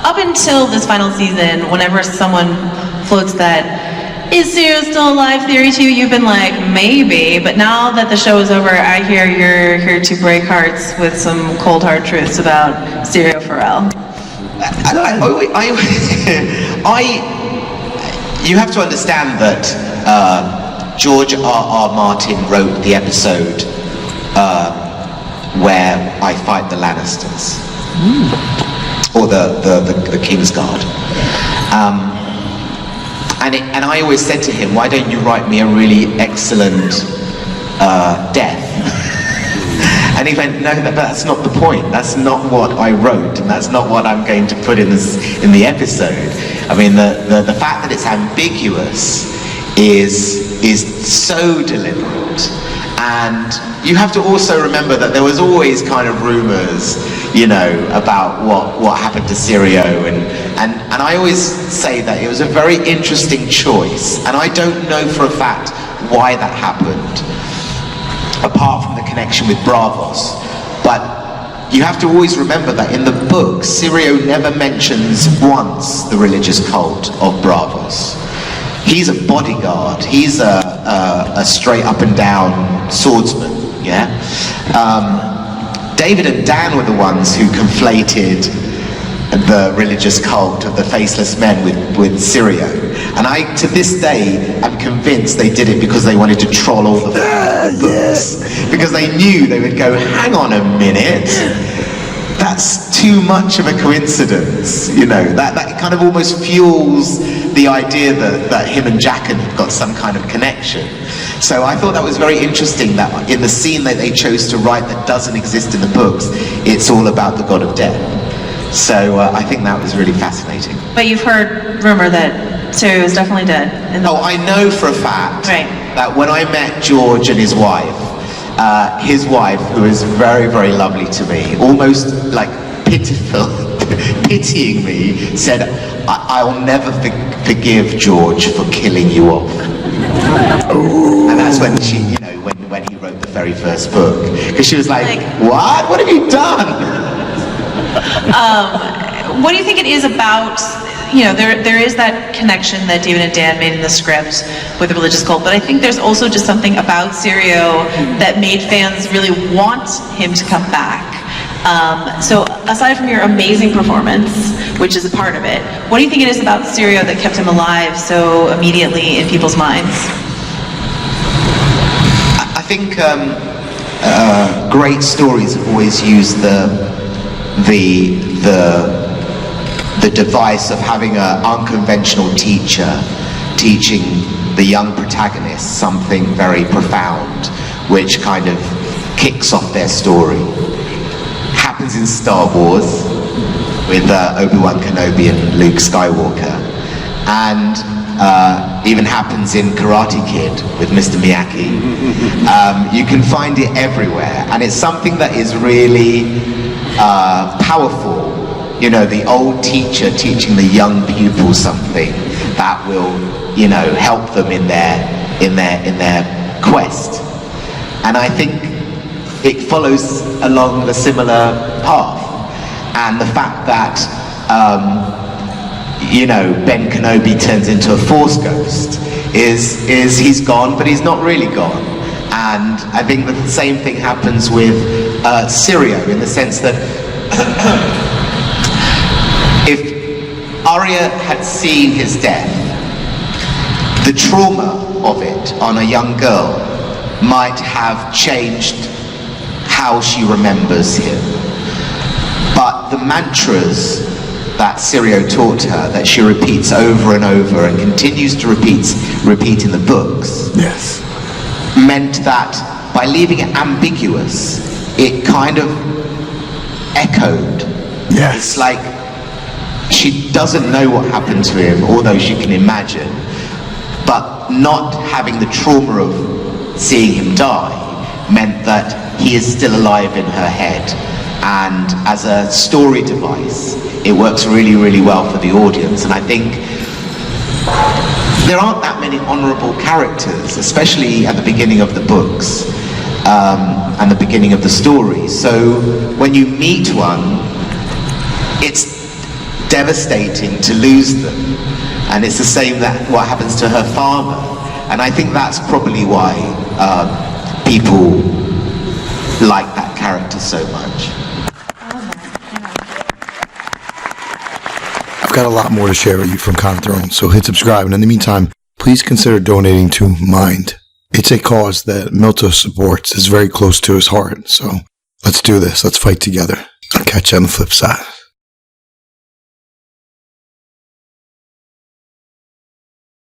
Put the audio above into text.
up until this final season, whenever someone floats that "is Syrio still alive" theory to you, you've been like, maybe. But now that the show is over, I hear you're here to break hearts with some cold hard truths about Syrio Forel. You have to understand that George R.R. Martin wrote the episode where I fight the Lannisters, or the Kingsguard. And I always said to him, why don't you write me a really excellent death? And he went, no, that's not the point. That's not what I wrote, and that's not what I'm going to put in the episode. I mean, the fact that it's ambiguous is so deliberate. And you have to also remember that there was always kind of rumors, you know, about what happened to Syrio, and I always say that it was a very interesting choice, and I don't know for a fact why that happened, apart from the connection with Braavos. But you have to always remember that in the book, Syrio never mentions once the religious cult of Braavos. He's a bodyguard. He's a straight up and down swordsman. Yeah. David and Dan were the ones who conflated the religious cult of the faceless men with Syrio, and I, to this day, am convinced they did it because they wanted to troll all the books, because they knew they would go, hang on a minute, that's too much of a coincidence, you know, that kind of almost fuels the idea that him and Jaqen have got some kind of connection. So I thought that was very interesting that in the scene that they chose to write that doesn't exist in the books, it's all about the god of death. So I think that was really fascinating. But you've heard rumor that Syrio is definitely dead. I know for a fact that when I met George and his wife, who is very, very lovely to me, almost like pitying me, said, I'll never forgive George for killing you off. And that's when she, you know, when he wrote the very first book. Because she was like, what? What have you done? What do you think it is about, you know, there is that connection that David and Dan made in the script with the religious cult, but I think there's also just something about Syrio that made fans really want him to come back. So aside from your amazing performance, which is a part of it, what do you think it is about Syrio that kept him alive so immediately in people's minds? I think great stories have always used the device of having an unconventional teacher teaching the young protagonist something very profound, which kind of kicks off their story. Happens in Star Wars with Obi-Wan Kenobi and Luke Skywalker, and even happens in Karate Kid with Mr. Miyagi. You can find it everywhere, and it's something that is really powerful. You know, the old teacher teaching the young pupil something that will, you know, help them in their quest. And I think it follows along the similar path. And the fact that you know, Ben Kenobi turns into a Force ghost is he's gone, but he's not really gone. And I think that the same thing happens with Syrio, in the sense that if Arya had seen his death, the trauma of it on a young girl might have changed how she remembers him. But the mantras that Syrio taught her, that she repeats over and over and continues to repeat in the books, yes, meant that by leaving it ambiguous, it kind of echoed. Yes. It's like she doesn't know what happened to him, although she can imagine, but not having the trauma of seeing him die meant that he is still alive in her head. And as a story device, it works really, really well for the audience. And I think there aren't that many honourable characters, especially at the beginning of the books and the beginning of the story. So when you meet one, it's devastating to lose them. And it's the same that what happens to her father. And I think that's probably why people like that character so much. I've got a lot more to share with you from Con of Thrones, so hit subscribe. And in the meantime, please consider donating to Mind. It's a cause that Miltos supports. It's very close to his heart. So let's do this. Let's fight together. I'll catch you on the flip side.